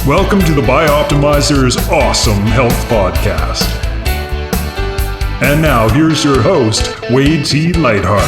Welcome to the Bioptimizers Awesome Health Podcast. And now here's your host, Wade T. Lightheart.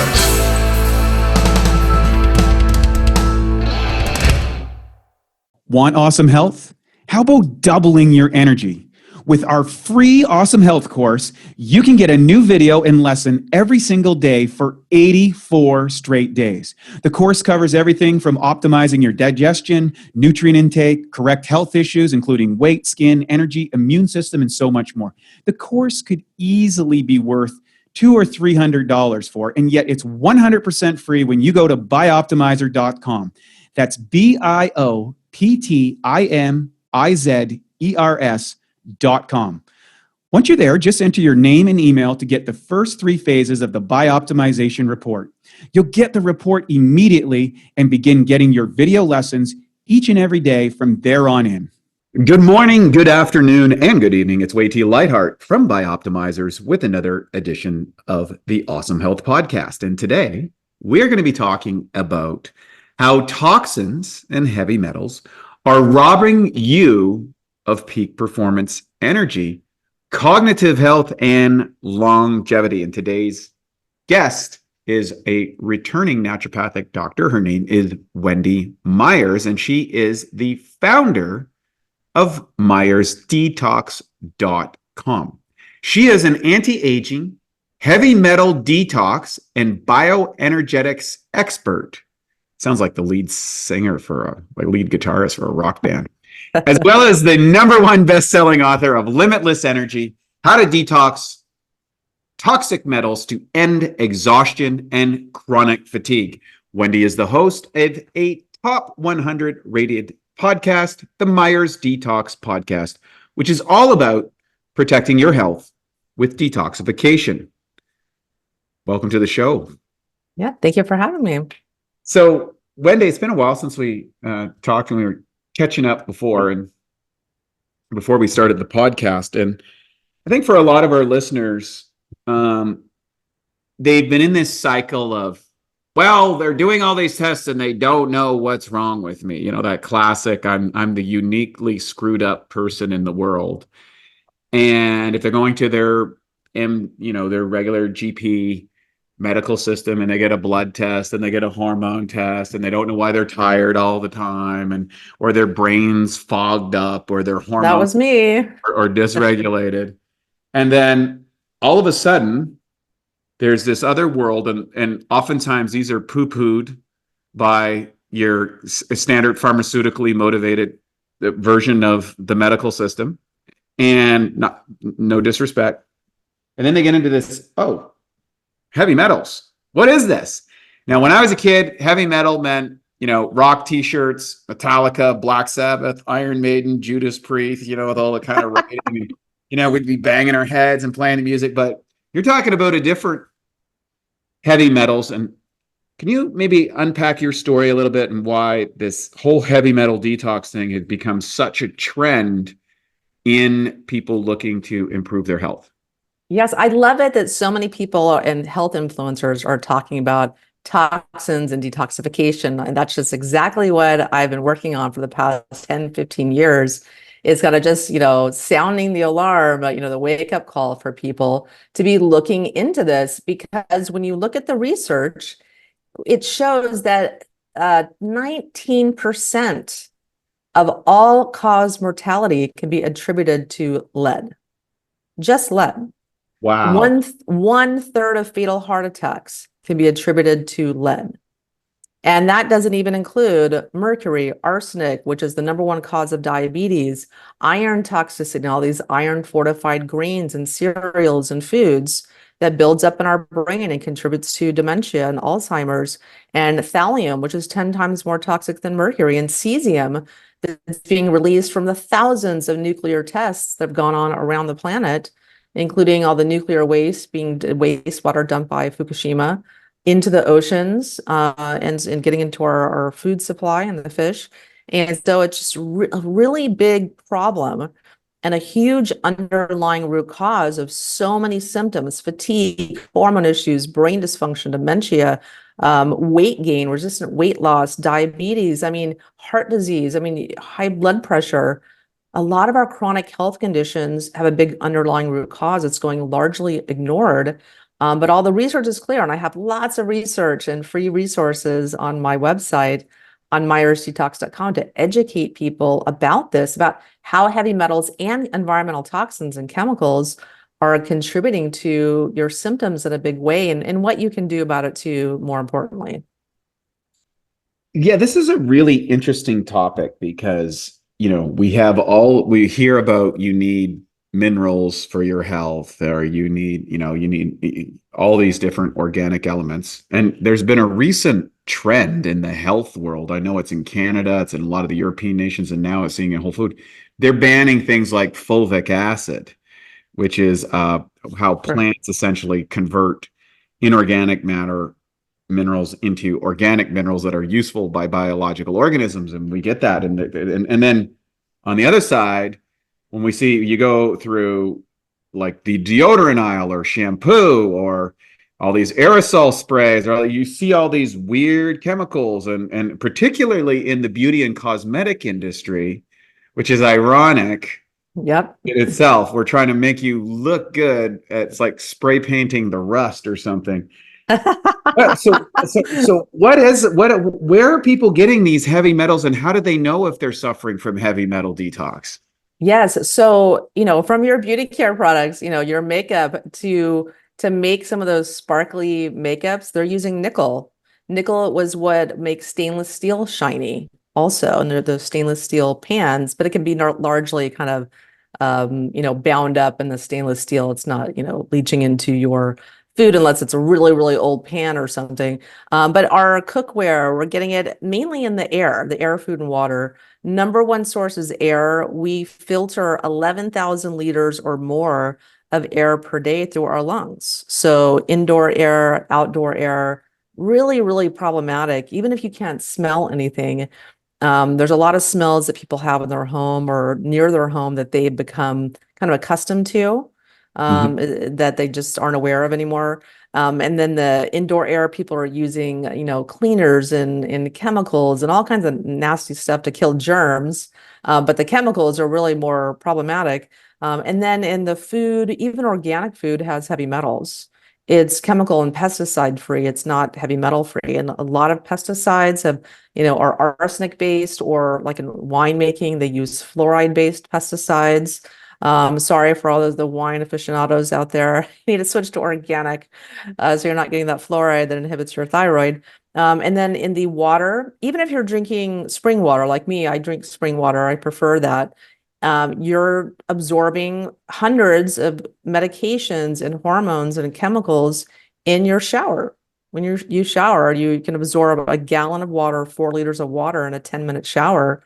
Want awesome health? How about doubling your energy? With our free Awesome Health course, you can get a new video and lesson every single day for 84 straight days. The course covers everything from optimizing your digestion, nutrient intake, correct health issues, including weight, skin, energy, immune system, and so much more. The course could easily be worth $200 or $300 for, and yet it's 100% free when you go to bioptimizer.com. That's bioptimizers.com. Once you're there, just enter your name and email to get the first 3 phases of the Bioptimization report. You'll get the report immediately and begin getting your video lessons each and every day from there on in. Good morning, good afternoon, and good evening. It's Wade T. Lightheart from Bioptimizers with another edition of the Awesome Health Podcast. And today, we're going to be talking about how toxins and heavy metals are robbing you of peak performance energy, cognitive health, and longevity. And today's guest is a returning naturopathic doctor. Her name is Wendy Myers, and she is the founder of MyersDetox.com. She is an anti-aging, heavy metal detox, and bioenergetics expert. Sounds like the lead singer lead guitarist for a rock band. As well as the #1 best-selling author of Limitless Energy, How to Detox Toxic Metals to End Exhaustion and Chronic Fatigue. Wendy is the host of a top 100 rated podcast, the Myers Detox Podcast, which is all about protecting your health with detoxification. Welcome to the show. Yeah, thank you for having me. So, Wendy, it's been a while since we talked, and we were catching up before we started the podcast. And I think for a lot of our listeners, they've been in this cycle of, well, they're doing all these tests and they don't know what's wrong with me. You know, that classic, I'm the uniquely screwed up person in the world. And if they're going to their regular GP medical system and they get a blood test and they get a hormone test and they don't know why they're tired all the time, or their brain's fogged up, or their hormones that was me or dysregulated. And then all of a sudden there's this other world, and oftentimes these are poo-pooed by your standard pharmaceutically motivated version of the medical system, and no disrespect. And then they get into this, heavy metals. What is this? Now, when I was a kid, heavy metal meant, rock t-shirts, Metallica, Black Sabbath, Iron Maiden, Judas Priest, with all the kind of writing. We'd be banging our heads and playing the music. But you're talking about a different heavy metals. And can you maybe unpack your story a little bit and why this whole heavy metal detox thing has become such a trend in people looking to improve their health? Yes, I love it that so many people and health influencers are talking about toxins and detoxification. And that's just exactly what I've been working on for the past 10, 15 years. It's kind of just, sounding the alarm, the wake-up call for people to be looking into this, because when you look at the research, it shows that 19% of all-cause mortality can be attributed to lead. Just lead. Wow. One third of fatal heart attacks can be attributed to lead. And that doesn't even include mercury, arsenic, which is the #1 cause of diabetes, iron toxicity, and all these iron fortified grains and cereals and foods that builds up in our brain and contributes to dementia and Alzheimer's, and thallium, which is 10 times more toxic than mercury, and cesium that's being released from the thousands of nuclear tests that have gone on around the planet, including all the nuclear waste being wastewater dumped by Fukushima into the oceans, and getting into our food supply and the fish. And so it's just a really big problem and a huge underlying root cause of so many symptoms: fatigue, hormone issues, brain dysfunction, dementia, weight gain, resistant weight loss, diabetes, heart disease, high blood pressure. A lot of our chronic health conditions have a big underlying root cause. It's going largely ignored. But all the research is clear, and I have lots of research and free resources on my website on myersdetox.com to educate people about this, about how heavy metals and environmental toxins and chemicals are contributing to your symptoms in a big way, and what you can do about it too, more importantly. Yeah, this is a really interesting topic because, we hear about you need minerals for your health, or you need all these different organic elements. And there's been a recent trend in the health world. I know it's in Canada, it's in a lot of the European nations, and now it's seeing in whole food. They're banning things like fulvic acid, which is how plants essentially convert inorganic matter minerals into organic minerals that are useful by biological organisms, and we get that. And then on the other side, when we see you go through like the deodorant aisle or shampoo or all these aerosol sprays, or you see all these weird chemicals, and particularly in the beauty and cosmetic industry, which is ironic. Yep. In itself, we're trying to make you look good. It's like spray painting the rust or something. So where are people getting these heavy metals, and how do they know if they're suffering from heavy metal detox? Yes. So, from your beauty care products, your makeup to make some of those sparkly makeups, they're using nickel. Nickel was what makes stainless steel shiny also, and they're those stainless steel pans, but it can be largely kind of, bound up in the stainless steel. It's not, leaching into your food unless it's a really, really old pan or something. But our cookware, we're getting it mainly in the air, food, and water. Number one source is air. We filter 11,000 liters or more of air per day through our lungs. So indoor air, outdoor air, really, really problematic. Even if you can't smell anything, there's a lot of smells that people have in their home or near their home that they've become kind of accustomed to, that they just aren't aware of anymore. And then the indoor air, people are using, cleaners and chemicals and all kinds of nasty stuff to kill germs. But the chemicals are really more problematic. And then in the food, even organic food has heavy metals. It's chemical and pesticide free. It's not heavy metal free. And a lot of pesticides have, are arsenic based, or like in winemaking, they use fluoride based pesticides. Sorry for all of the wine aficionados out there. You need to switch to organic, so you're not getting that fluoride that inhibits your thyroid. And then in the water, even if you're drinking spring water, like me, I drink spring water, I prefer that. You're absorbing hundreds of medications and hormones and chemicals in your shower. When you shower, you can absorb a gallon of water, 4 liters of water in a 10-minute shower.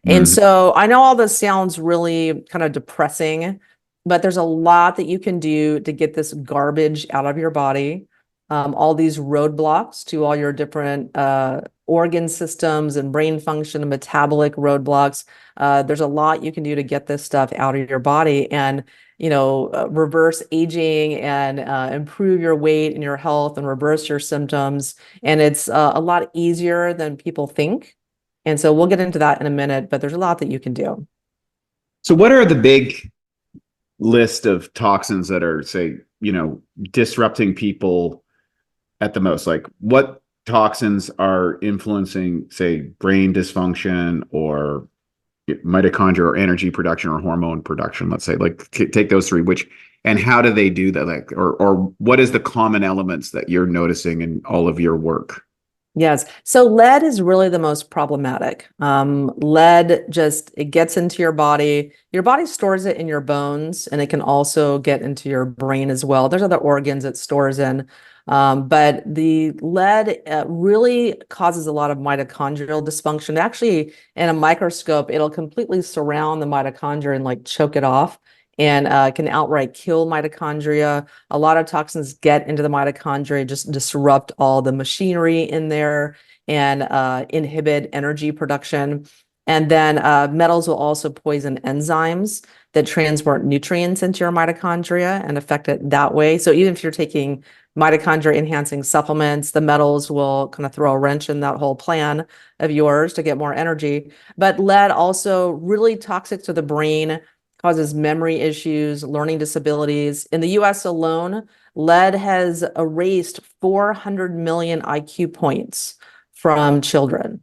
And so I know all this sounds really kind of depressing, but there's a lot that you can do to get this garbage out of your body. All these roadblocks to all your different organ systems and brain function and metabolic roadblocks. There's a lot you can do to get this stuff out of your body and, reverse aging and improve your weight and your health and reverse your symptoms. And it's a lot easier than people think. And so we'll get into that in a minute, but there's a lot that you can do. So what are the big list of toxins that are, say, disrupting people at the most? Like, what toxins are influencing, say, brain dysfunction or mitochondria or energy production or hormone production? Let's say, like, take those three, and how do they do that? Like, or what is the common elements that you're noticing in all of your work? Yes. So lead is really the most problematic. Lead it gets into your body. Your body stores it in your bones, and it can also get into your brain as well. There's other organs it stores in. But the lead really causes a lot of mitochondrial dysfunction. Actually, in a microscope, it'll completely surround the mitochondria and like choke it off, and can outright kill mitochondria. A lot of toxins get into the mitochondria, just disrupt all the machinery in there and inhibit energy production. And then metals will also poison enzymes that transport nutrients into your mitochondria and affect it that way. So even if you're taking mitochondria enhancing supplements. The metals will kind of throw a wrench in that whole plan of yours to get more energy. But lead also really toxic to the brain, causes memory issues, learning disabilities. In the US alone, lead has erased 400 million IQ points from children.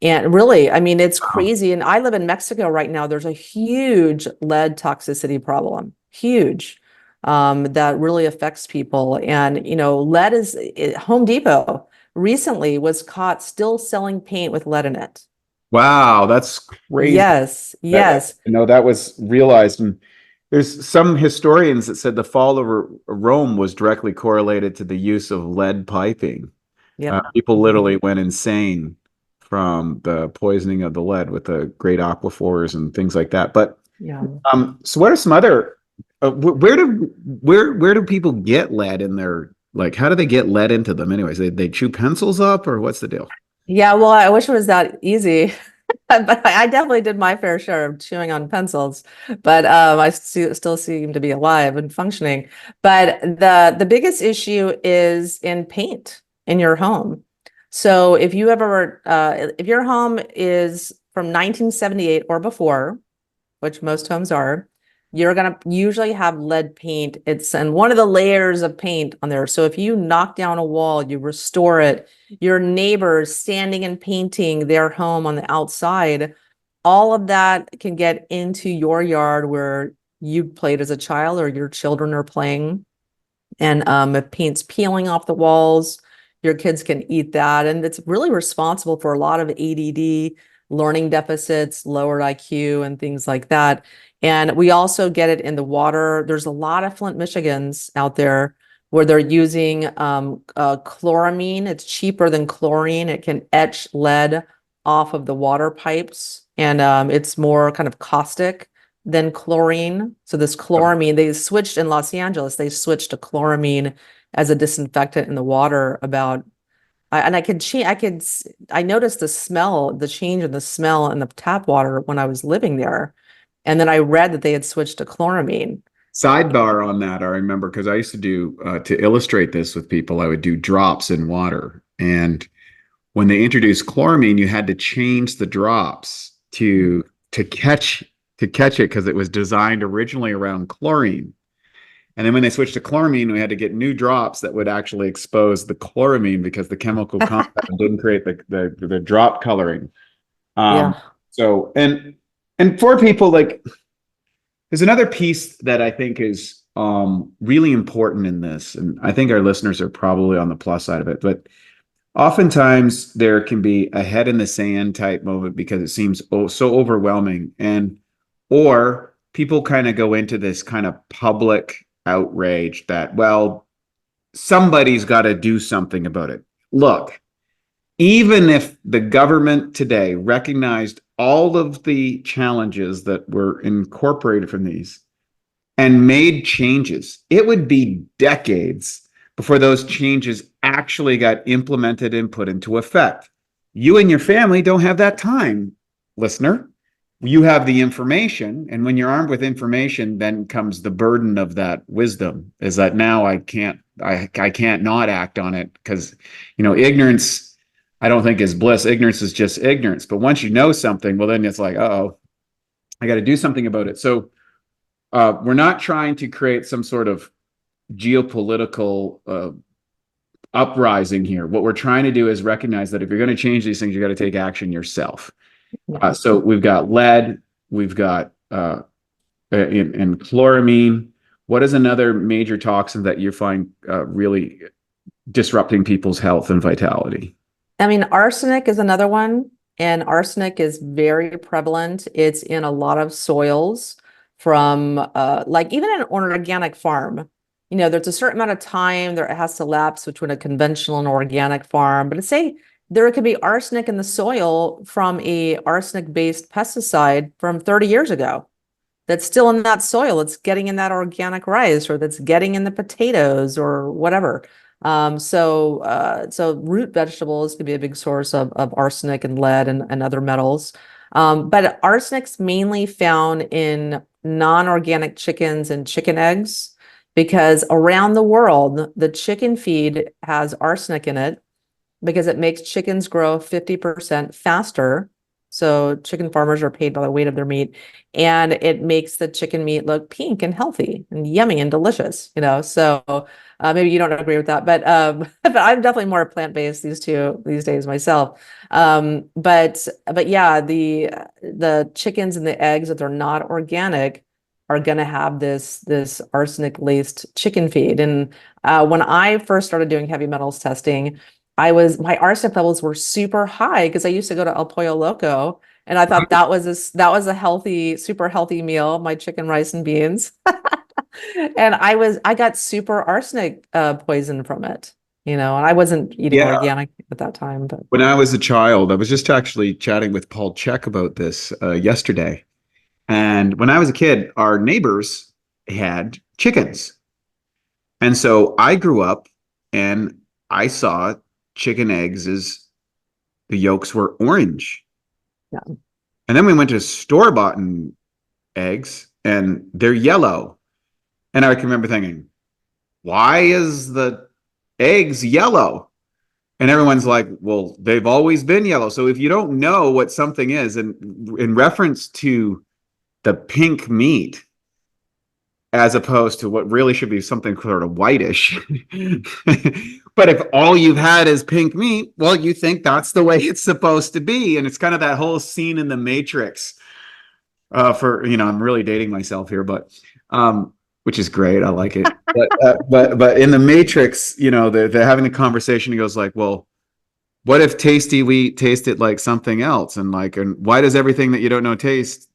And really, I mean, it's crazy. And I live in Mexico right now. There's a huge lead toxicity problem, huge, that really affects people. And, lead Home Depot recently was caught still selling paint with lead in it. Wow, that's crazy. Yes, yes. That was realized. And there's some historians that said the fall of Rome was directly correlated to the use of lead piping. Yep. People literally went insane from the poisoning of the lead with the great aquifers and things like that. But yeah. So what are some other? Where do people get lead in their, like? How do they get lead into them? Anyways, they chew pencils up, or what's the deal? Yeah, well, I wish it was that easy. But I definitely did my fair share of chewing on pencils, but I still seem to be alive and functioning. But the biggest issue is in paint in your home. So if you ever, if your home is from 1978 or before, which most homes are, you're going to usually have lead paint. And one of the layers of paint on there. So if you knock down a wall, you restore it, your neighbors standing and painting their home on the outside, all of that can get into your yard where you played as a child or your children are playing. And if paint's peeling off the walls, your kids can eat that. And it's really responsible for a lot of ADD, learning deficits, lowered IQ, and things like that. And we also get it in the water. There's a lot of Flint, Michigans out there where they're using chloramine. It's cheaper than chlorine. It can etch lead off of the water pipes, and it's more kind of caustic than chlorine. So this chloramine, they switched in Los Angeles, they switched to chloramine as a disinfectant in the water about, I noticed the change in the smell in the tap water when I was living there. And then I read that they had switched to chloramine. Sidebar on that, I remember, because I used to do, to illustrate this with people, I would do drops in water. And when they introduced chloramine, you had to change the drops to catch it, because it was designed originally around chlorine. And then when they switched to chloramine, we had to get new drops that would actually expose the chloramine, because the chemical compound didn't create the drop coloring. Yeah. So, and for people, like, there's another piece that I think is really important in this, and I think our listeners are probably on the plus side of it, but oftentimes there can be a head in the sand type moment because it seems so overwhelming, or people kind of go into this kind of public outrage that, well, somebody's got to do something about it. Look, even if the government today recognized all of the challenges that were incorporated from these and made changes, it would be decades before those changes actually got implemented and put into effect. You and your family don't have that time, listener. You have the information, and when you're armed with information, then comes the burden of that wisdom, is that now I can't not act on it, because ignorance, I don't think, is bliss. Ignorance is just ignorance. But once you know something, well, then it's like, uh-oh, I got to do something about it. So we're not trying to create some sort of geopolitical uprising here. What we're trying to do is recognize that if you're going to change these things, you got to take action yourself. So we've got lead, we've got in chloramine. What is another major toxin that you find really disrupting people's health and vitality? I mean, arsenic is another one, and arsenic is very prevalent. It's in a lot of soils from like even in an organic farm. There's a certain amount of time that it has to lapse between a conventional and organic farm, but say there could be arsenic in the soil from a arsenic-based pesticide from 30 years ago that's still in that soil. It's getting in that organic rice, or that's getting in the potatoes or whatever. So root vegetables could be a big source of arsenic and lead and other metals. But arsenic's mainly found in non-organic chickens and chicken eggs, because around the world, the chicken feed has arsenic in it because it makes chickens grow 50% faster. So chicken farmers are paid by the weight of their meat, and it makes the chicken meat look pink and healthy and yummy and delicious, So maybe you don't agree with that, but but I'm definitely more plant-based these days myself. But yeah, the chickens and the eggs, if they're not organic, are going to have this arsenic laced chicken feed. And when I first started doing heavy metals testing, my arsenic levels were super high because I used to go to El Pollo Loco, and I thought that was a healthy, super healthy meal, my chicken, rice, and beans. And I got super arsenic poison from it, and I wasn't eating organic at that time. But When I was a child, I was just actually chatting with Paul Check about this yesterday. And when I was a kid, our neighbors had chickens. And so I grew up and I saw chicken eggs as the yolks were orange. Yeah. And then we went to store-bought eggs and they're yellow. And I can remember thinking, why is the eggs yellow? And everyone's like, well, they've always been yellow. So if you don't know what something is, and in reference to the pink meat, as opposed to what really should be something sort of whitish. But if all you've had is pink meat, well, you think that's the way it's supposed to be. And it's kind of that whole scene in the Matrix I'm really dating myself here, but which is great. I like it. But in the Matrix, they're having a conversation. He goes like, well, what if tasty wheat tasted like something else? And why does everything that you don't know tastes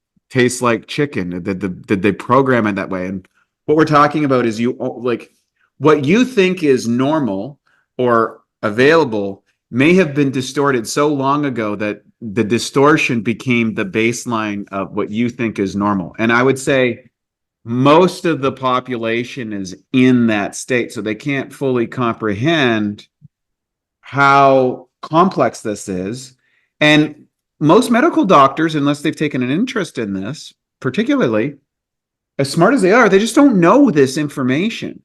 like chicken? Did they program it that way? And what we're talking about is what you think is normal or available may have been distorted so long ago that the distortion became the baseline of what you think is normal. And I would say most of the population is in that state, so they can't fully comprehend how complex this is. And most medical doctors, unless they've taken an interest in this, particularly, as smart as they are, they just don't know this information.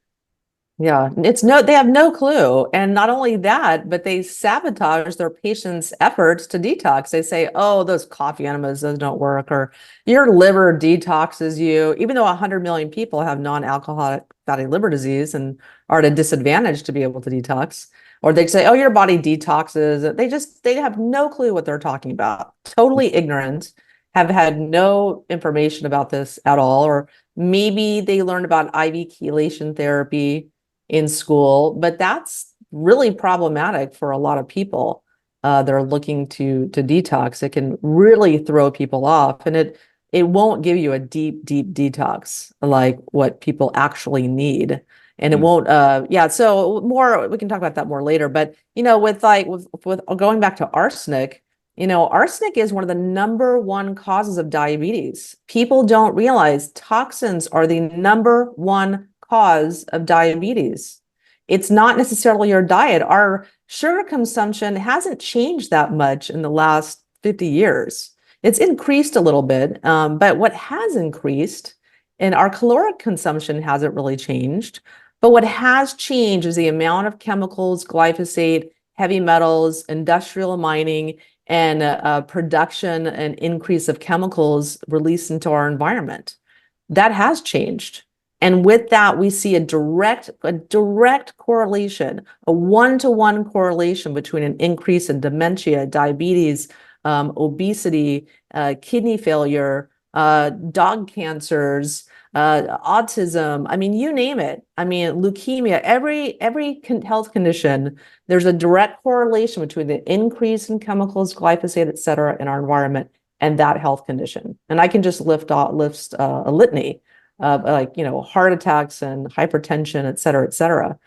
yeah, they have no clue. And not only that, but they sabotage their patients' efforts to detox. They say, oh, those coffee enemas, those don't work, or your liver detoxes you, even though 100 million people have non-alcoholic fatty liver disease and are at a disadvantage to be able to detox. Or they say, oh, your body detoxes. They have no clue what they're talking about. Totally ignorant, have had no information about this at all. Or maybe they learned about IV chelation therapy in school, but that's really problematic for a lot of people that are looking to detox. It can really throw people off, and it won't give you a deep detox like what people actually need. And it won't, so more, we can talk about that more later. But, with going back to arsenic, arsenic is one of the number one causes of diabetes. People don't realize toxins are the number one cause of diabetes. It's not necessarily your diet. Our sugar consumption hasn't changed that much in the last 50 years. It's increased a little bit, but what has increased, and our caloric consumption hasn't really changed, but what has changed is the amount of chemicals, glyphosate, heavy metals, industrial mining, and production and increase of chemicals released into our environment. That has changed. And with that, we see a direct correlation, a one-to-one correlation between an increase in dementia, diabetes, obesity, kidney failure, dog cancers, autism. I mean, you name it. I mean, leukemia, every health condition, there's a direct correlation between the increase in chemicals, glyphosate, et cetera, in our environment and that health condition. And I can just list a litany of heart attacks and hypertension, et cetera, et cetera.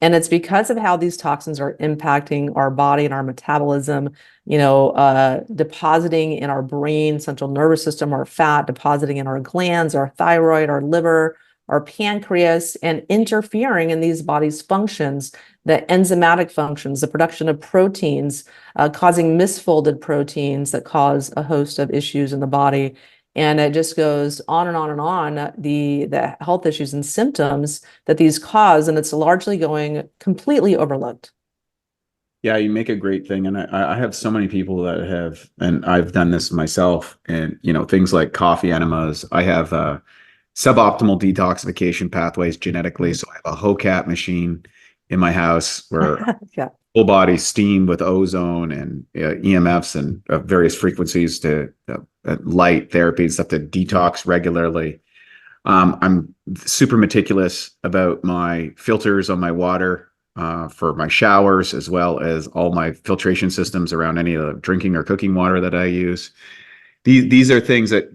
And it's because of how these toxins are impacting our body and our metabolism, depositing in our brain, central nervous system, our fat, depositing in our glands, our thyroid, our liver, our pancreas, and interfering in these body's functions, the enzymatic functions, the production of proteins, causing misfolded proteins that cause a host of issues in the body. And it just goes on and on and on, the health issues and symptoms that these cause, and it's largely going completely overlooked. Yeah, you make a great thing. And I have so many people that have, and I've done this myself, and things like coffee enemas. I have suboptimal detoxification pathways genetically. So I have a HOCAT machine in my house where Yeah. full body steam with ozone and EMFs and various frequencies to light therapy and stuff to detox regularly. I'm super meticulous about my filters on my water for my showers, as well as all my filtration systems around any of the drinking or cooking water that I use. These are things that,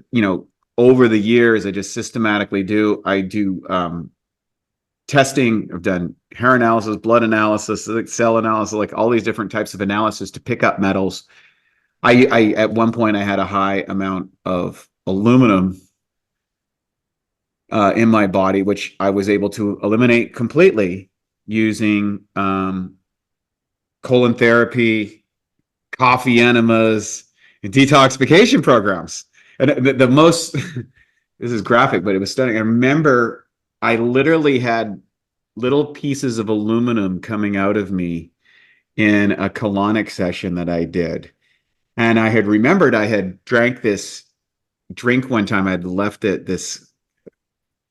over the years, I just systematically do. I do testing. I've done hair analysis, blood analysis, cell analysis, like all these different types of analysis to pick up metals. I at one point I had a high amount of aluminum in my body, which I was able to eliminate completely using colon therapy, coffee enemas, and detoxification programs. And the most, this is graphic, but it was stunning. I remember I literally had little pieces of aluminum coming out of me in a colonic session that I did. And I had remembered I had drank this drink one time. I'd left it, this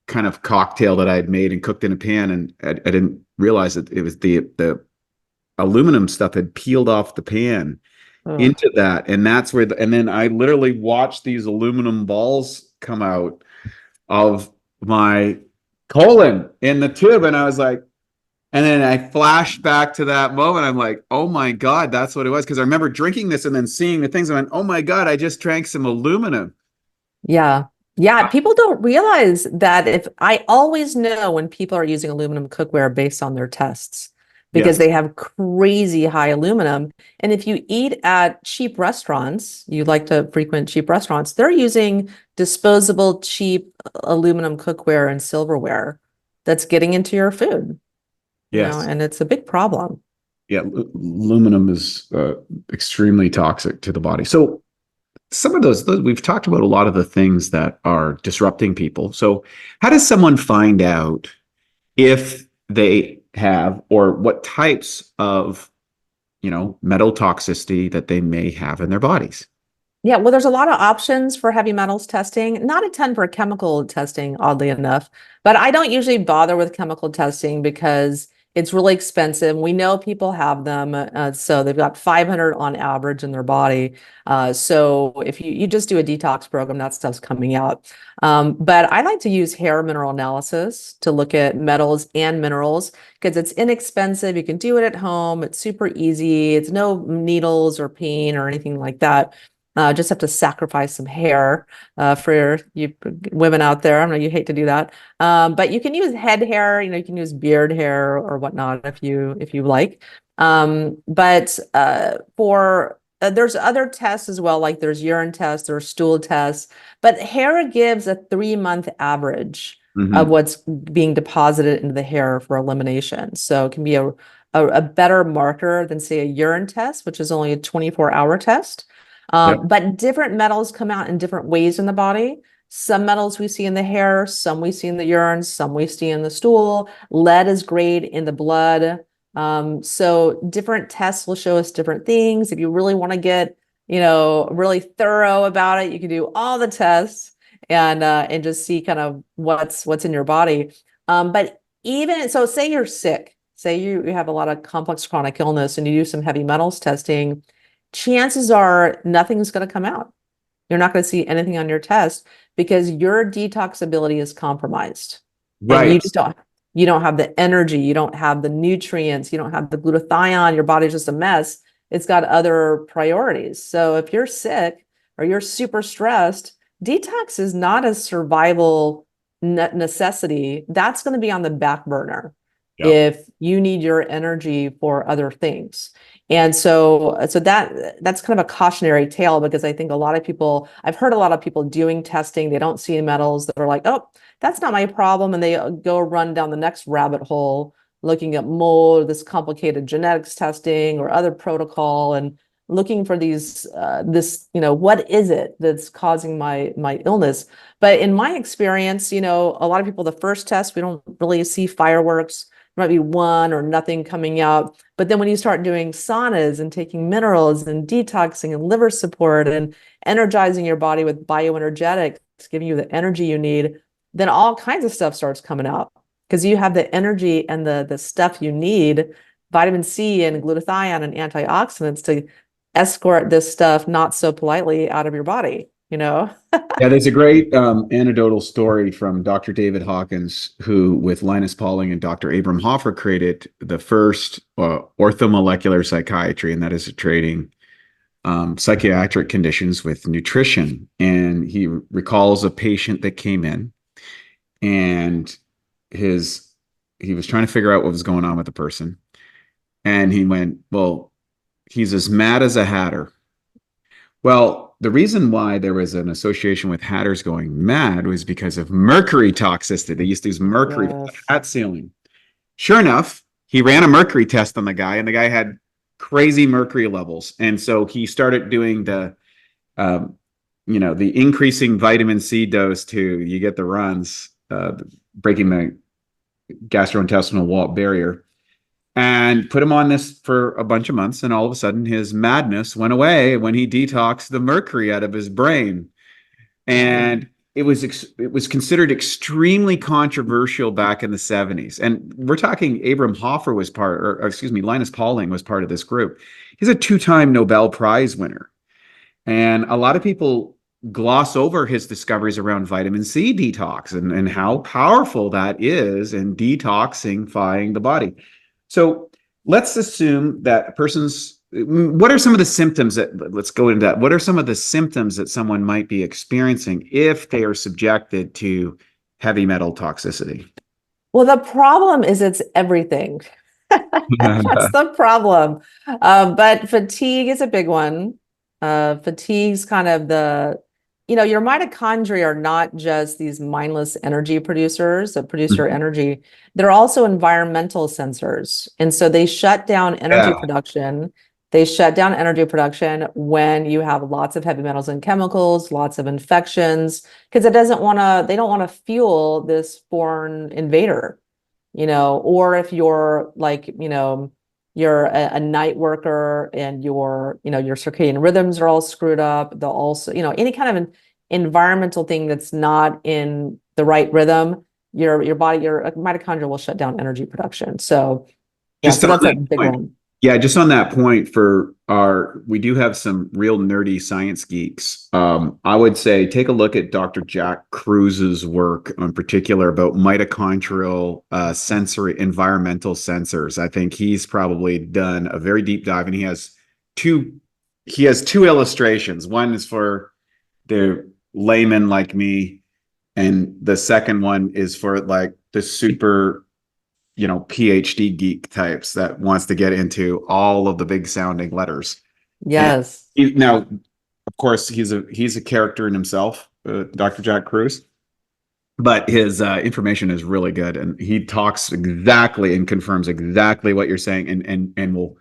kind of cocktail that I had made and cooked in a pan, and I didn't realize that it was the aluminum stuff had peeled off the pan into that, and that's where and then I literally watched these aluminum balls come out of my colon in the tube, and I was like, and then I flashed back to that moment. I'm like, oh my God, that's what it was. Because I remember drinking this and then seeing the things. I went, oh my God, I just drank some aluminum. Yeah. Yeah. People don't realize that. If I always know when people are using aluminum cookware based on their tests, because they have crazy high aluminum. And if you eat at cheap restaurants, you like to frequent cheap restaurants, they're using disposable, cheap aluminum cookware and silverware that's getting into your food. Yes. And it's a big problem. Yeah, aluminum is extremely toxic to the body. So some of those, we've talked about a lot of the things that are disrupting people. So how does someone find out if they have, or what types of, metal toxicity that they may have in their bodies? Yeah, well, there's a lot of options for heavy metals testing, not a ton for chemical testing, oddly enough, but I don't usually bother with chemical testing because it's really expensive. We know people have them. So they've got 500 on average in their body. So if you just do a detox program, that stuff's coming out. But I like to use hair mineral analysis to look at metals and minerals because it's inexpensive. You can do it at home. It's super easy. It's no needles or pain or anything like that. Just have to sacrifice some hair for you women out there. I know you hate to do that, but you can use head hair. You can use beard hair or whatnot if you like. But for there's other tests as well, like there's urine tests, there's stool tests. But hair gives a 3-month average of what's being deposited into the hair for elimination. So it can be a better marker than, say, a urine test, which is only a 24-hour test. But different metals come out in different ways in the body. Some metals we see in the hair, some we see in the urine, some we see in the stool. Lead is great in the blood. So different tests will show us different things. If you really want to get, really thorough about it, you can do all the tests and just see kind of what's in your body. But even so, say you're sick, say you have a lot of complex chronic illness and you do some heavy metals testing, chances are nothing's going to come out. You're not going to see anything on your test because your detox ability is compromised. Right. And you don't have the energy, you don't have the nutrients, you don't have the glutathione, your body's just a mess. It's got other priorities. So if you're sick or you're super stressed, detox is not a survival necessity. That's going to be on the back burner if you need your energy for other things. And so that's kind of a cautionary tale because I think I've heard a lot of people doing testing, they don't see metals that are like, oh, that's not my problem. And they go run down the next rabbit hole, looking at mold, this complicated genetics testing or other protocol. And looking for this, what is it that's causing my illness? But in my experience, a lot of people, the first test, we don't really see fireworks. There might be one or nothing coming out. But then when you start doing saunas and taking minerals and detoxing and liver support and energizing your body with bioenergetics, giving you the energy you need, then all kinds of stuff starts coming out because you have the energy and the stuff you need, vitamin C and glutathione and antioxidants to escort this stuff not so politely out of your body, Yeah, there's a great anecdotal story from Dr. David Hawkins, who with Linus Pauling and Dr. Abram Hoffer created the first orthomolecular psychiatry, and that is treating psychiatric conditions with nutrition. And he recalls a patient that came in, and he was trying to figure out what was going on with the person. And he went, well, he's as mad as a hatter. Well, the reason why there was an association with hatters going mad was because of mercury toxicity. They used to use mercury for the hat sealing. Sure enough, he ran a mercury test on the guy, and the guy had crazy mercury levels. And so he started doing the increasing vitamin C dose you get the runs, breaking the gastrointestinal wall barrier, and put him on this for a bunch of months. And all of a sudden his madness went away when he detoxed the mercury out of his brain. And it was considered extremely controversial back in the 70s. And we're talking Abram Hoffer was Linus Pauling was part of this group. He's a 2-time Nobel Prize winner. And a lot of people gloss over his discoveries around vitamin C detox and how powerful that is in detoxifying the body. So let's assume that what are some of the symptoms let's go into that. What are some of the symptoms that someone might be experiencing if they are subjected to heavy metal toxicity? Well, the problem is it's everything. That's the problem. But fatigue is a big one. Fatigue's kind of your mitochondria are not just these mindless energy producers that produce your energy. They're also environmental sensors. And so they shut down energy production. They shut down energy production when you have lots of heavy metals and chemicals, lots of infections, because they don't want to fuel this foreign invader, or if you're you're a night worker and your circadian rhythms are all screwed up. They'll also, any kind of an environmental thing that's not in the right rhythm, your body, your mitochondria will shut down energy production. So, that's a big one. Yeah, just on that point, we do have some real nerdy science geeks. I would say take a look at Dr. Jack Kruse's work in particular about mitochondrial sensory environmental sensors. I think he's probably done a very deep dive, and he has two illustrations. One is for the layman like me, and the second one is for like the super PhD geek types that wants to get into all of the big sounding letters. Yes. Now, of course, he's a character in himself, Dr. Jack Kruse, but his information is really good, and he talks exactly and confirms exactly what you're saying, and will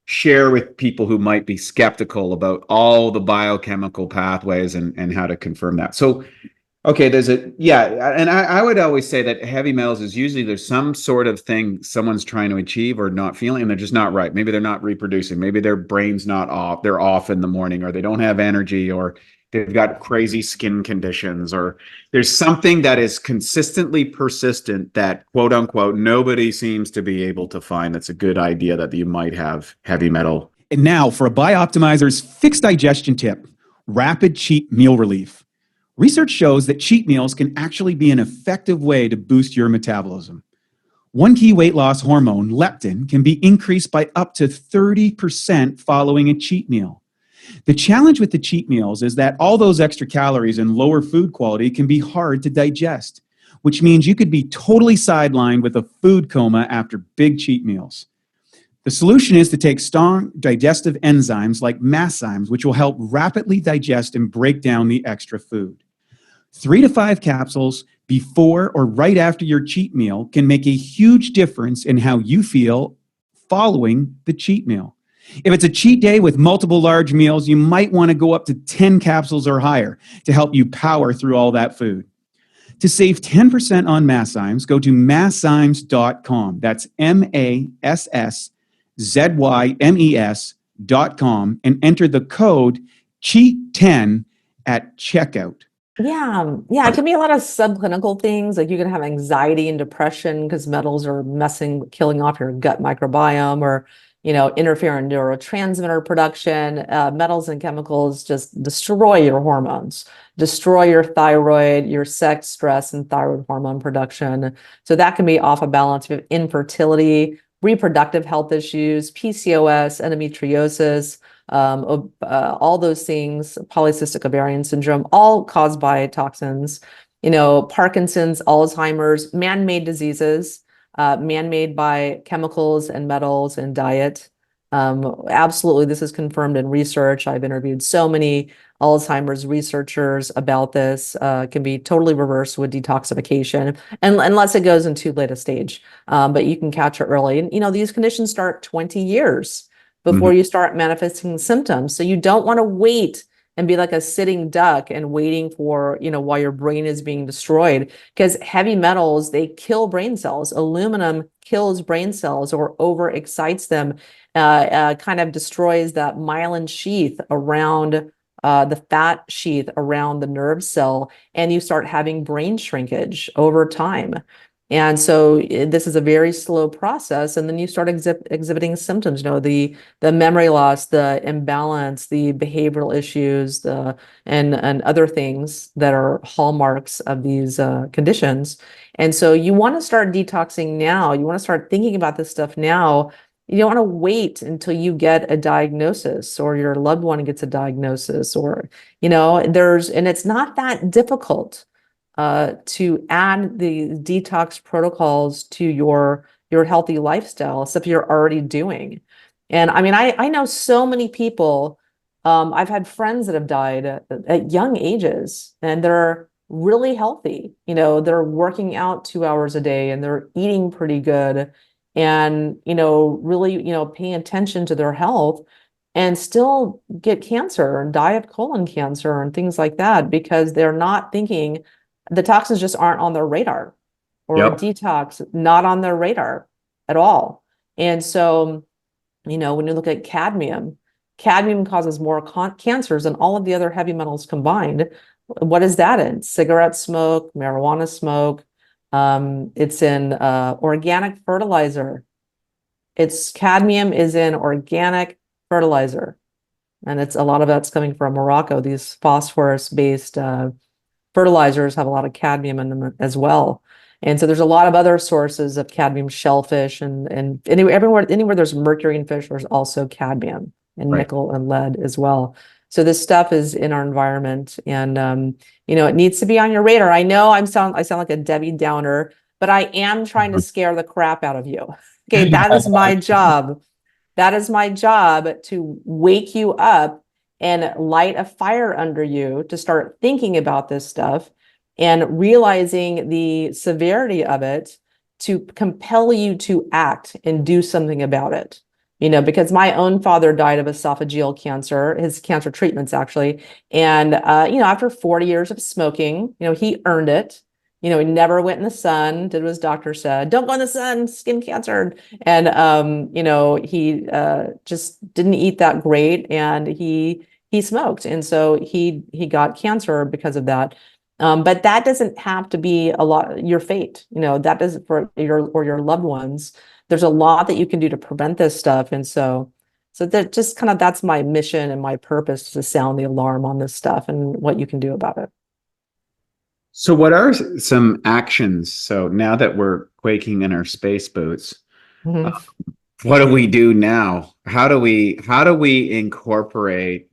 share with people who might be skeptical about all the biochemical pathways and how to confirm that. So, okay, and I would always say that heavy metals is usually there's some sort of thing someone's trying to achieve or not feeling, and they're just not right. Maybe they're not reproducing. Maybe their brain's not off. They're off in the morning, or they don't have energy, or they've got crazy skin conditions, or there's something that is consistently persistent that, quote unquote, nobody seems to be able to find. That's a good idea that you might have heavy metal. And now for a Bioptimizers fixed digestion tip, rapid cheat meal relief. Research shows that cheat meals can actually be an effective way to boost your metabolism. One key weight loss hormone, leptin, can be increased by up to 30% following a cheat meal. The challenge with the cheat meals is that all those extra calories and lower food quality can be hard to digest, which means you could be totally sidelined with a food coma after big cheat meals. The solution is to take strong digestive enzymes like masszymes, which will help rapidly digest and break down the extra food. 3 to 5 capsules before or right after your cheat meal can make a huge difference in how you feel following the cheat meal. If it's a cheat day with multiple large meals, you might want to go up to 10 capsules or higher to help you power through all that food. To save 10% on Masszymes, go to masszymes.com. That's MASSZYMES.com and enter the code CHEAT10 at checkout. Yeah, it can be a lot of subclinical things. Like you can have anxiety and depression because metals are killing off your gut microbiome, or interfere in neurotransmitter production. Metals and chemicals just destroy your hormones, destroy your thyroid, your sex, stress, and thyroid hormone production. So that can be off a balance. We have infertility, reproductive health issues, PCOS, endometriosis, all those things, polycystic ovarian syndrome, all caused by toxins. Parkinson's, Alzheimer's, man-made diseases, man-made by chemicals and metals and diet. Absolutely, this is confirmed in research. I've interviewed so many Alzheimer's researchers about this. Can be totally reversed with detoxification, and unless it goes in too late a stage. But you can catch it early. And these conditions start 20 years before you start manifesting symptoms. So you don't want to wait and be like a sitting duck and waiting for, while your brain is being destroyed, because heavy metals, they kill brain cells. Aluminum kills brain cells or overexcites them, kind of destroys that myelin sheath around the fat sheath around the nerve cell, and you start having brain shrinkage over time. And so this is a very slow process, and then you start exhibiting symptoms, the memory loss, the imbalance, the behavioral issues, and other things that are hallmarks of these conditions. And so you want to start detoxing now. You want to start thinking about this stuff now. You don't want to wait until you get a diagnosis or your loved one gets a diagnosis, or and it's not that difficult to add the detox protocols to your healthy lifestyle, stuff you're already doing. And I mean, I know so many people. I've had friends that have died at young ages, and they're really healthy. They're working out 2 hours a day, and they're eating pretty good, and really paying attention to their health, and still get cancer and die of colon cancer and things like that, because they're not thinking. The toxins just aren't on their radar, or a detox not on their radar at all. And so, when you look at cadmium causes more cancers than all of the other heavy metals combined. What is that in? Cigarette smoke, marijuana smoke. It's in organic fertilizer. Cadmium is in organic fertilizer. And a lot of that's coming from Morocco. These phosphorus-based fertilizers have a lot of cadmium in them as well. And so there's a lot of other sources of cadmium, shellfish, and anywhere there's mercury in fish, there's also cadmium and nickel and lead as well. So this stuff is in our environment, and it needs to be on your radar. I know I sound like a Debbie Downer, but I am trying to scare the crap out of you. Okay, that is my job. That is my job, to wake you up and light a fire under you to start thinking about this stuff and realizing the severity of it, to compel you to act and do something about it. Because my own father died of esophageal cancer, his cancer treatments actually. And, after 40 years of smoking, he earned it. He never went in the sun, did what his doctor said, don't go in the sun, skin cancer. And, he just didn't eat that great, and he smoked. And so he got cancer because of that. But that doesn't have to be your fate, that doesn't for your loved ones. There's a lot that you can do to prevent this stuff. And so that just that's my mission and my purpose, to sound the alarm on this stuff and what you can do about it. So what are some actions? So now that we're quaking in our space boots, what do we do now? How do we incorporate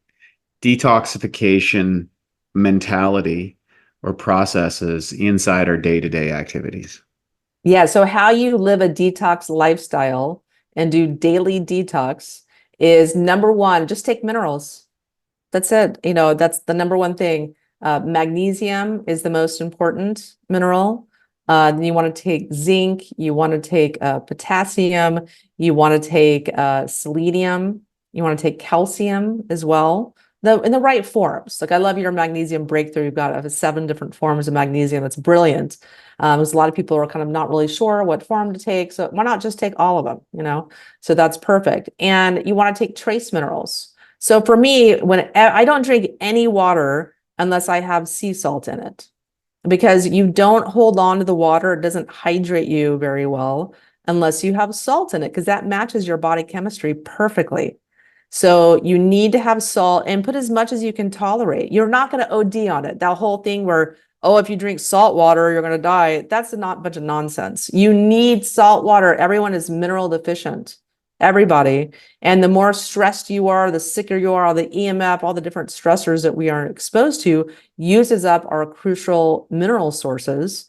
detoxification mentality or processes inside our day-to-day activities? Yeah, so how you live a detox lifestyle and do daily detox is, number one, just take minerals. That's it. That's the number one thing. Magnesium is the most important mineral. Then you want to take zinc, you want to take potassium, you want to take selenium, You want to take calcium as well, in the right forms. Like I love your magnesium breakthrough. You've got 7 different forms of magnesium. That's brilliant. Because a lot of people are kind of not really sure what form to take. So why not just take all of them, So that's perfect. And you want to take trace minerals. So for me, when I don't drink any water unless I have sea salt in it, because you don't hold on to the water. It doesn't hydrate you very well unless you have salt in it, because that matches your body chemistry perfectly. So you need to have salt and put as much as you can tolerate. You're not going to OD on it. That whole thing where, oh, if you drink salt water, you're going to die. That's a bunch of nonsense. You need salt water. Everyone is mineral deficient. Everybody. And the more stressed you are, the sicker you are, all the EMF, all the different stressors that we are exposed to uses up our crucial mineral sources.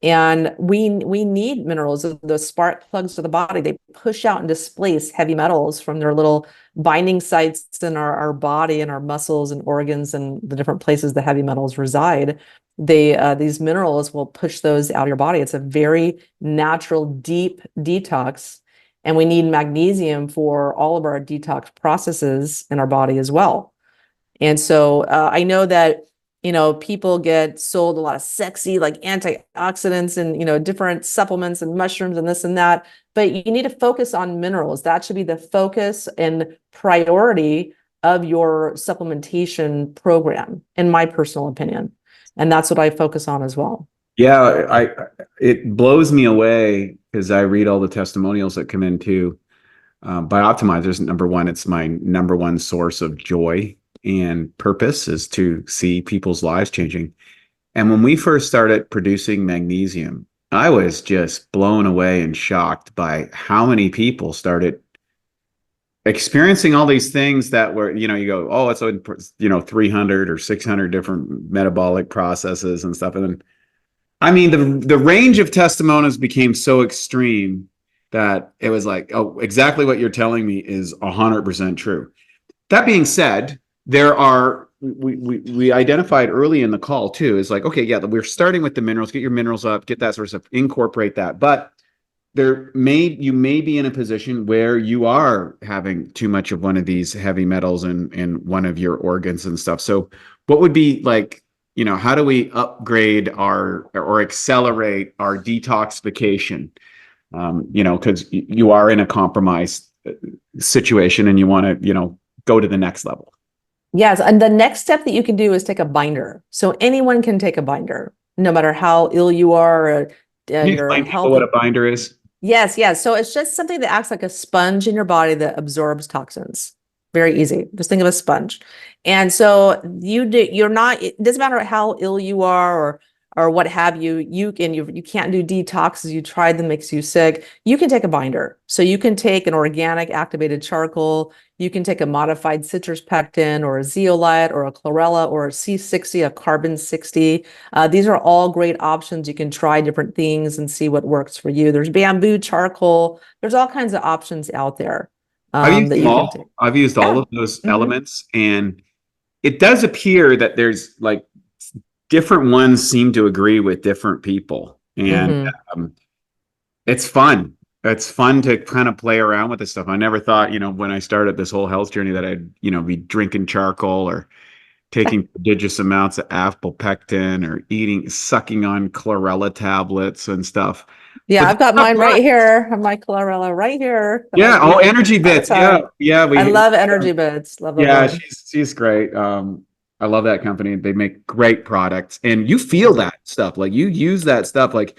And we need minerals. The spark plugs of the body, they push out and displace heavy metals from their little binding sites in our body and our muscles and organs and the different places the heavy metals reside. These minerals will push those out of your body. It's a very natural, deep detox. And we need magnesium for all of our detox processes in our body as well. And so I know that, people get sold a lot of sexy, like antioxidants and, different supplements and mushrooms and this and that. But you need to focus on minerals. That should be the focus and priority of your supplementation program, in my personal opinion. And that's what I focus on as well. Yeah, it blows me away because I read all the testimonials that come into Bioptimizers. Number one, it's my number one source of joy and purpose is to see people's lives changing. And when we first started producing magnesium, I was just blown away and shocked by how many people started experiencing all these things that were, you go, oh, it's 300 or 600 different metabolic processes and stuff. And then the range of testimonials became so extreme that it was like, oh, exactly what you're telling me is 100% true. That being said, we identified early in the call too, is like, okay, yeah, we're starting with the minerals, get your minerals up, get that sort of stuff, incorporate that. But you may be in a position where you are having too much of one of these heavy metals in one of your organs and stuff. So what would be like, how do we upgrade or accelerate our detoxification? Because you are in a compromised situation and you want to, go to the next level. Yes. And the next step that you can do is take a binder. So anyone can take a binder, no matter how ill you are or Can you explain people what a binder is? Yes. So it's just something that acts like a sponge in your body that absorbs toxins. Very easy. Just think of a sponge. And so it doesn't matter how ill you are or what have you, you can't do detoxes. You tried them, makes you sick. You can take a binder. So you can take an organic activated charcoal. You can take a modified citrus pectin or a zeolite or a chlorella or a C60, a carbon 60. These are all great options. You can try different things and see what works for you. There's bamboo charcoal. There's all kinds of options out there. I've used all of those elements, and it does appear that there's like different ones seem to agree with different people, and it's fun. It's fun to kind of play around with this stuff. I never thought, when I started this whole health journey that I'd, be drinking charcoal or taking prodigious amounts of apple pectin or sucking on chlorella tablets and stuff. Yeah, I've got mine right here. My chlorella right here. Yeah. Oh, energy bits. Yeah. I love energy bits. Love them. Yeah, she's great. I love that company. They make great products, and you feel that stuff. Like you use that stuff, like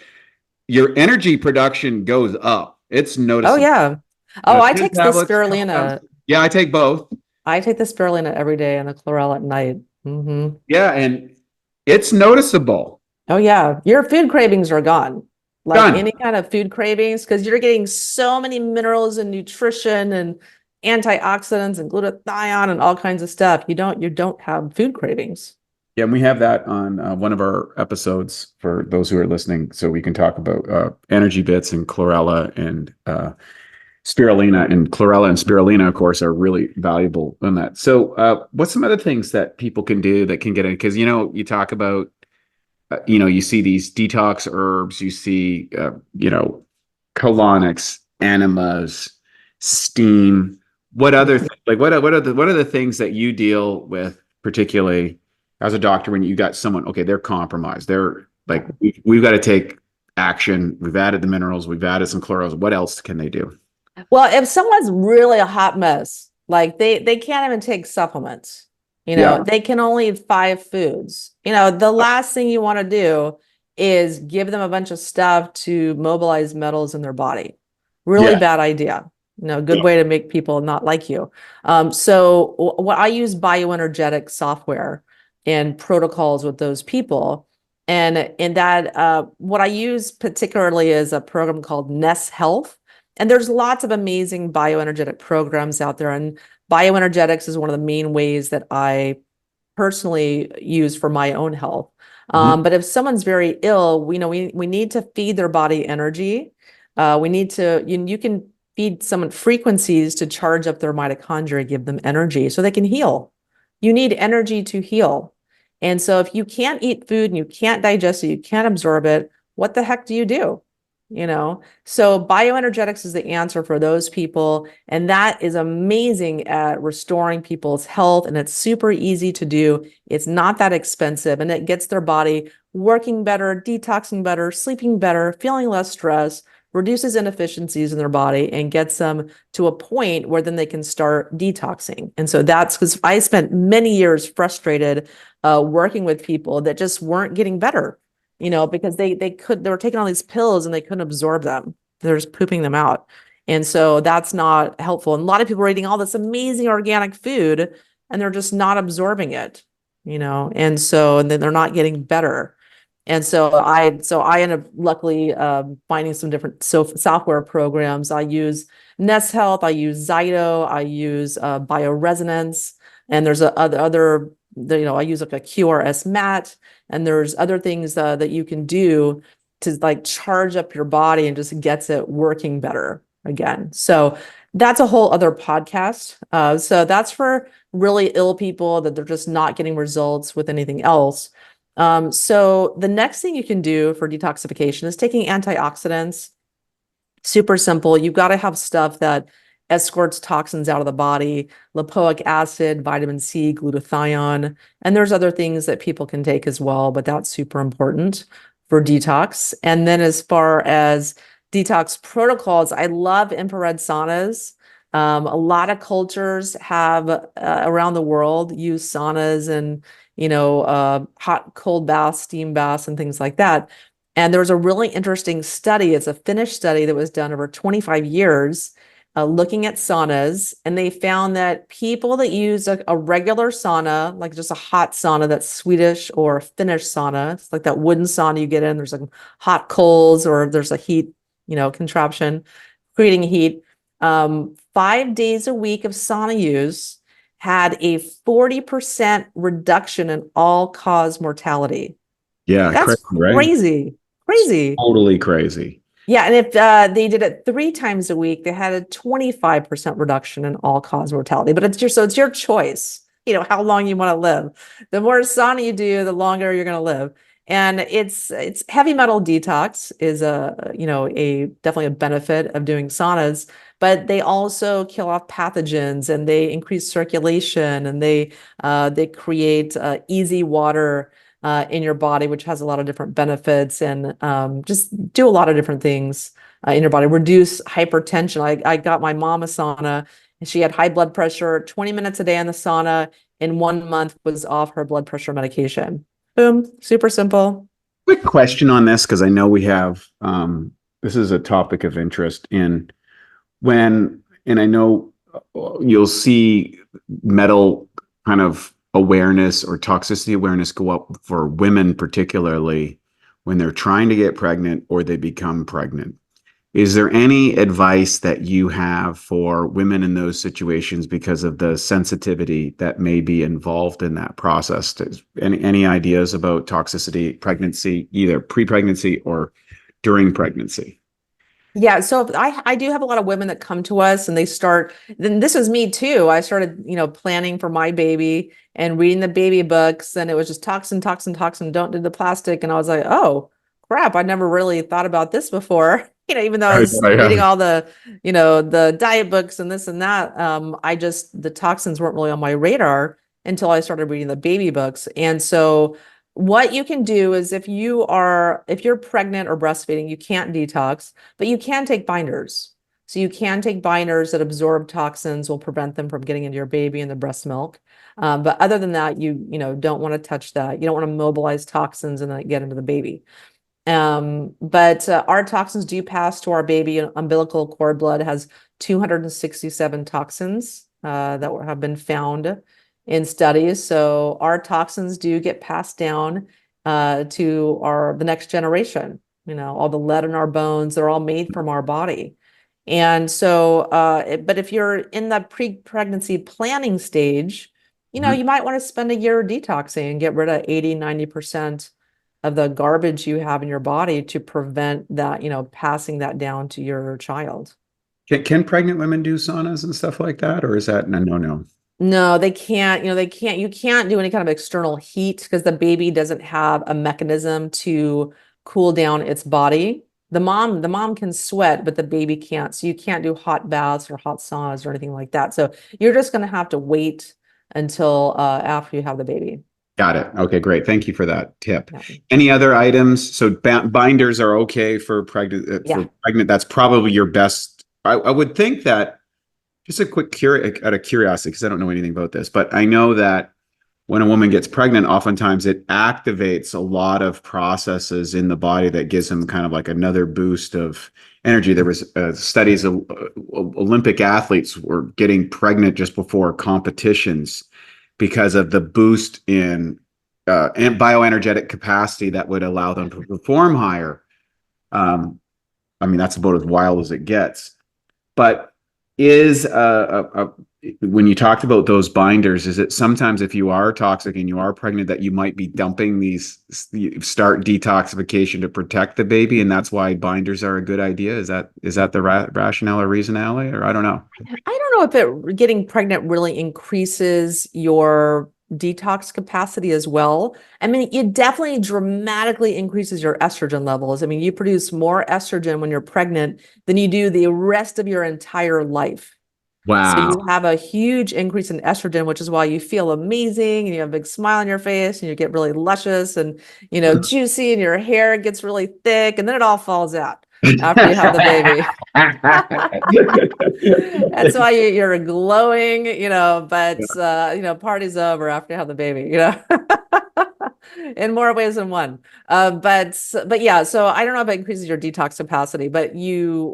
your energy production goes up. It's noticeable. Oh yeah. Oh, I take the spirulina. Yeah, I take both. I take the spirulina every day and the chlorella at night. Yeah, and it's noticeable. Oh yeah, your food cravings are gone. Like Done. Any kind of food cravings, because you're getting so many minerals and nutrition and antioxidants and glutathione and all kinds of stuff. You don't have food cravings. Yeah, and we have that on one of our episodes for those who are listening, so we can talk about energy bits and chlorella and spirulina. And chlorella and spirulina, of course, are really valuable in that. So what's some other things that people can do that can get in? Because, you talk about, you see these detox herbs, you see, colonics, enemas, steam. What other things Like what are the things that you deal with, particularly as a doctor, when you got someone, okay, they're compromised. They're like, we've got to take action. We've added the minerals, we've added some chlorals. What else can they do? Well, if someone's really a hot mess, like they can't even take supplements, Yeah. they can only eat 5 foods. The last thing you want to do is give them a bunch of stuff to mobilize metals in their body. Really Yeah. bad idea. Good way to make people not like you. So what I use bioenergetic software and protocols with those people. And in that, what I use particularly is a program called Ness Health. And there's lots of amazing bioenergetic programs out there. And bioenergetics is one of the main ways that I personally use for my own health. But if someone's very ill, we need to feed their body energy. We need to, you can feed someone frequencies to charge up their mitochondria, give them energy so they can heal. You need energy to heal. And so if you can't eat food and you can't digest it, you can't absorb it, what the heck do you do? So bioenergetics is the answer for those people. And that is amazing at restoring people's health. And it's super easy to do. It's not that expensive, and it gets their body working better, detoxing better, sleeping better, feeling less stress, reduces inefficiencies in their body, and gets them to a point where then they can start detoxing. And so that's because I spent many years frustrated working with people that just weren't getting better. Because they were taking all these pills and they couldn't absorb them. They're just pooping them out. And so that's not helpful. And a lot of people are eating all this amazing organic food and they're just not absorbing it, and then they're not getting better. And so I end up luckily finding some different software programs. I use Ness Health, I use Zyto, I use bioresonance, and there's other I use like a QRS mat, and there's other things that you can do to like charge up your body and just gets it working better again. So that's a whole other podcast. So that's for really ill people that they're just not getting results with anything else. So the next thing you can do for detoxification is taking antioxidants. Super simple. You've got to have stuff that escorts toxins out of the body, lipoic acid, vitamin C, glutathione, and there's other things that people can take as well, but that's super important for detox. And then as far as detox protocols, I love infrared saunas. A lot of cultures have around the world use saunas and hot, cold baths, steam baths, and things like that. And there was a really interesting study. It's a Finnish study that was done over 25 years looking at saunas. And they found that people that use a regular sauna, like just a hot sauna, that's Swedish or Finnish sauna, it's like that wooden sauna you get in, there's like hot coals or there's a heat, contraption creating heat. 5 days a week of sauna use had a 40% reduction in all-cause mortality. Yeah. That's crazy, crazy. Totally crazy. Yeah, and if they did it 3 times a week, they had a 25% reduction in all-cause mortality. But it's your choice, how long you want to live. The more sauna you do, the longer you're going to live. And it's heavy metal detox is definitely a benefit of doing saunas, but they also kill off pathogens and they increase circulation and they create easy water in your body, which has a lot of different benefits, and just do a lot of different things in your body. Reduce hypertension. I got my mom a sauna, and she had high blood pressure. 20 minutes a day in the sauna in 1 month was off her blood pressure medication. Boom, super simple. Quick question on this, because I know we have this is a topic of interest and I know you'll see metal kind of awareness or toxicity awareness go up for women, particularly when they're trying to get pregnant or they become pregnant. Is there any advice that you have for women in those situations because of the sensitivity that may be involved in that process? Any ideas about toxicity, pregnancy, either pre-pregnancy or during pregnancy? Yeah, so I do have a lot of women that come to us and then this was me too. I started, planning for my baby and reading the baby books, and it was just toxin, toxin, toxin, don't do the plastic. And I was like, oh crap, I never really thought about this before. even though I was reading all the, the diet books and this and that, the toxins weren't really on my radar until I started reading the baby books. And so what you can do is if you're pregnant or breastfeeding, you can't detox, but you can take binders. So you can take binders that absorb toxins, will prevent them from getting into your baby and the breast milk. But other than that, you don't want to touch that. You don't want to mobilize toxins and then get into the baby. But our toxins do pass to our baby. Umbilical cord blood has 267 toxins that have been found in studies. So our toxins do get passed down to the next generation. All the lead in our bones, they're all made from our body. And so, but if you're in the pre-pregnancy planning stage, you might want to spend a year detoxing and get rid of 80-90% of the garbage you have in your body to prevent that, passing that down to your child. Can pregnant women do saunas and stuff like that? Or is that no? No, they can't. You can't do any kind of external heat because the baby doesn't have a mechanism to cool down its body. The mom can sweat, but the baby can't. So you can't do hot baths or hot saunas or anything like that. So you're just going to have to wait until after you have the baby. Got it. Okay, great. Thank you for that tip. Yeah. Any other items? So binders are okay for pregnant. For pregnant, that's probably your best. I would think that. Just a quick out of curiosity, because I don't know anything about this, but I know that when a woman gets pregnant, oftentimes it activates a lot of processes in the body that gives them kind of like another boost of energy. There was studies of Olympic athletes were getting pregnant just before competitions because of the boost in bioenergetic capacity that would allow them to perform higher. That's about as wild as it gets. But is when you talked about those binders, is it sometimes if you are toxic and you are pregnant that you might be dumping start detoxification to protect the baby, and that's why binders are a good idea? Is that the rationale or reasonality, or I don't know? I don't know if getting pregnant really increases your detox capacity as well. It definitely dramatically increases your estrogen levels. You produce more estrogen when you're pregnant than you do the rest of your entire life. Wow. So you have a huge increase in estrogen, which is why you feel amazing and you have a big smile on your face and you get really luscious and, juicy, and your hair gets really thick, and then it all falls out after you have the baby. That's why you're glowing, but party's over after you have the baby, in more ways than one. But yeah, so I don't know if it increases your detox capacity, but you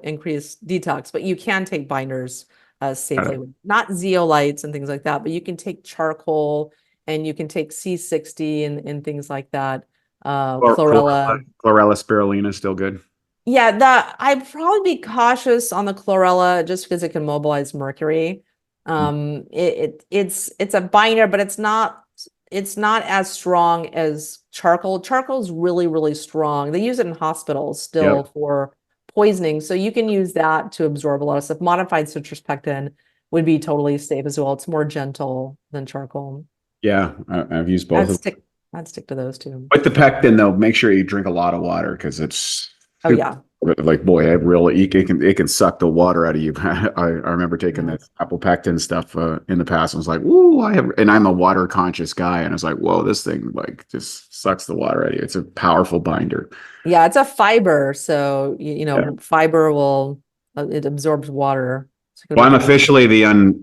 increase detox, but you can take binders safely, not zeolites and things like that, but you can take charcoal and you can take C60 and things like that. Chlorella spirulina is still good. Yeah, I'd probably be cautious on the chlorella just because it can mobilize mercury. It's a binder, but it's not as strong as charcoal. Charcoal's really, really strong. They use it in hospitals still for poisoning. So you can use that to absorb a lot of stuff. Modified citrus pectin would be totally safe as well. It's more gentle than charcoal. Yeah, I've used both. I'd stick to those two. With the pectin, though, make sure you drink a lot of water because it's like, boy, it can suck the water out of you. I remember taking this apple pectin stuff in the past and was like, "Ooh, and I'm a water conscious guy, and I was like, whoa, this thing just sucks the water out of you." It's a powerful binder. Yeah, it's a fiber, so fiber it absorbs water. Well, I'm officially I'm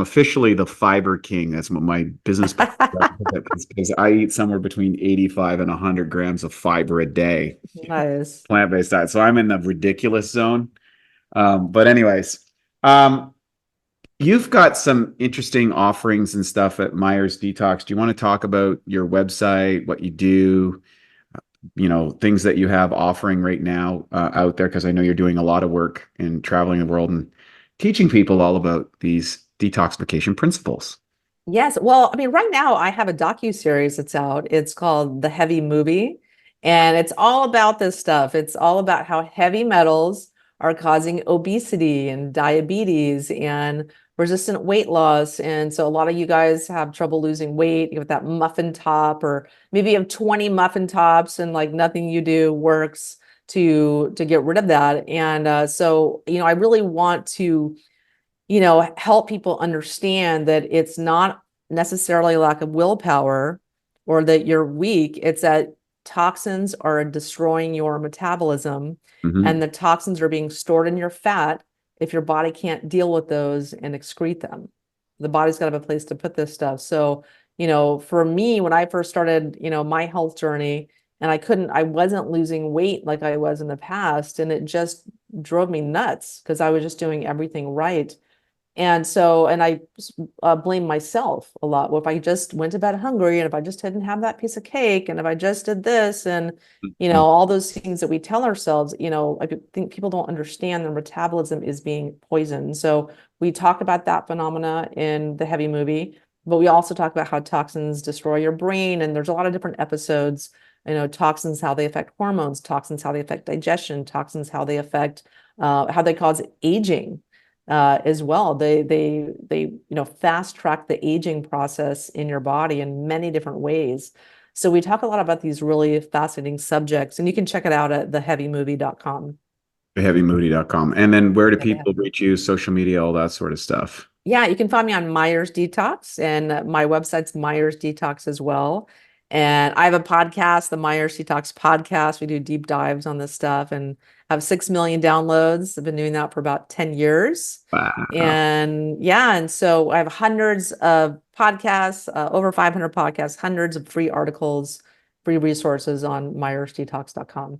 officially the fiber king. That's what my business because I eat somewhere between 85 and 100 grams of fiber a day. Nice. Plant-based diet. So I'm in the ridiculous zone. But anyways, you've got some interesting offerings and stuff at Myers Detox. Do you want to talk about your website, what you do? Things that you have offering right now out there, because I know you're doing a lot of work in traveling the world and teaching people all about these detoxification principles. Yes. Well, right now I have a docu-series that's out. It's called The Heavy Movie, and it's all about this stuff. It's all about how heavy metals are causing obesity and diabetes and resistant weight loss. And so a lot of you guys have trouble losing weight. You have that muffin top, or maybe you have 20 muffin tops and like nothing you do works to get rid of that. And so, I really want to, help people understand that it's not necessarily lack of willpower or that you're weak. It's that toxins are destroying your metabolism, and the toxins are being stored in your fat if your body can't deal with those and excrete them. The body's got to have a place to put this stuff. So, for me, when I first started, my health journey, and I wasn't losing weight like I was in the past, and it just drove me nuts because I was just doing everything right. And so, and I blame myself a lot. Well, if I just went to bed hungry, and if I just didn't have that piece of cake, and if I just did this, and, all those things that we tell ourselves, I think people don't understand their metabolism is being poisoned. So we talk about that phenomena in the Heavy movie, but we also talk about how toxins destroy your brain. And there's a lot of different episodes, toxins, how they affect hormones, toxins, how they affect digestion, toxins, how they affect, how they cause aging. As well. They fast track the aging process in your body in many different ways. So we talk a lot about these really fascinating subjects, and you can check it out at theheavymovie.com. Theheavymovie.com. And then where do people reach you, social media, all that sort of stuff? Yeah, you can find me on Myers Detox, and my website's Myers Detox as well. And I have a podcast, the Myers Detox podcast. We do deep dives on this stuff and have 6 million downloads. I've been doing that for about 10 years. Wow. And so I have hundreds of podcasts, over 500 podcasts, hundreds of free articles, free resources on myersdetox.com.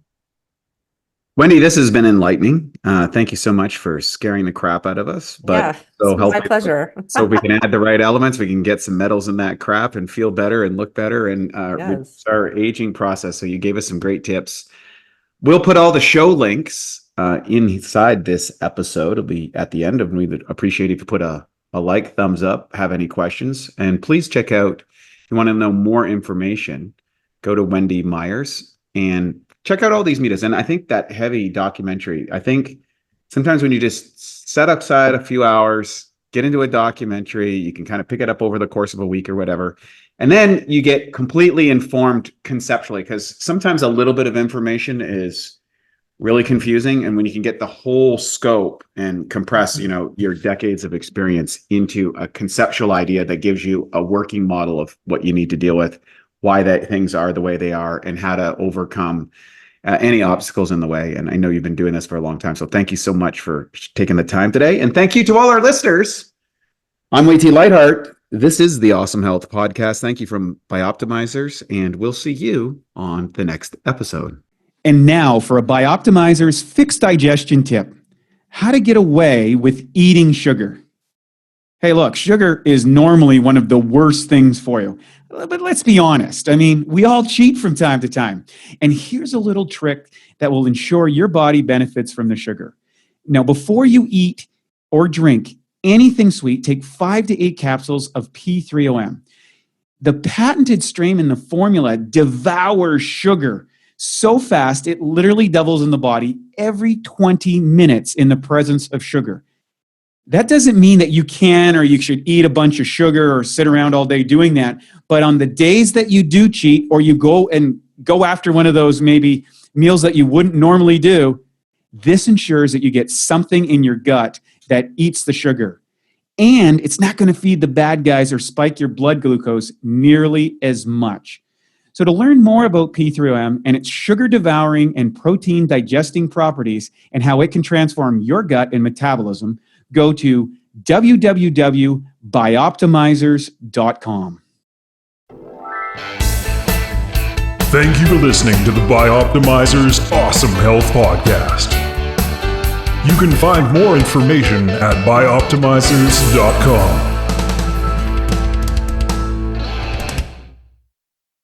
Wendy, this has been enlightening. Thank you so much for scaring the crap out of us. But it's my pleasure. So we can add the right elements, we can get some metals in that crap and feel better and look better and reduce our aging process. So you gave us some great tips. We'll put all the show links inside this episode. It'll be at the end, and we would appreciate if you put a like, thumbs up, have any questions. And please check out, if you want to know more information, go to Wendy Myers and check out all these meetups. And I think that Heavy documentary, I think sometimes when you just set aside a few hours, get into a documentary, you can kind of pick it up over the course of a week or whatever. And then you get completely informed conceptually, because sometimes a little bit of information is really confusing. And when you can get the whole scope and compress, your decades of experience into a conceptual idea that gives you a working model of what you need to deal with, why that things are the way they are, and how to overcome any obstacles in the way. And I know you've been doing this for a long time. So thank you so much for taking the time today. And thank you to all our listeners. I'm Wade T. Lightheart. This is the Awesome Health Podcast. Thank you from Bioptimizers, and we'll see you on the next episode. And now for a Bioptimizers fixed digestion tip: how to get away with eating sugar. Hey, look, sugar is normally one of the worst things for you. But let's be honest. I mean, we all cheat from time to time. And here's a little trick that will ensure your body benefits from the sugar. Now, before you eat or drink anything sweet, take 5 to 8 capsules of P3OM. The patented strain in the formula devours sugar so fast it literally doubles in the body every 20 minutes in the presence of sugar. That doesn't mean that you can or you should eat a bunch of sugar or sit around all day doing that. But on the days that you do cheat, or you go after one of those maybe meals that you wouldn't normally do, this ensures that you get something in your gut that eats the sugar. And it's not going to feed the bad guys or spike your blood glucose nearly as much. So to learn more about P3OM and its sugar-devouring and protein-digesting properties and how it can transform your gut and metabolism, go to www.bioptimizers.com. Thank you for listening to the Bioptimizers Awesome Health Podcast. You can find more information at bioptimizers.com.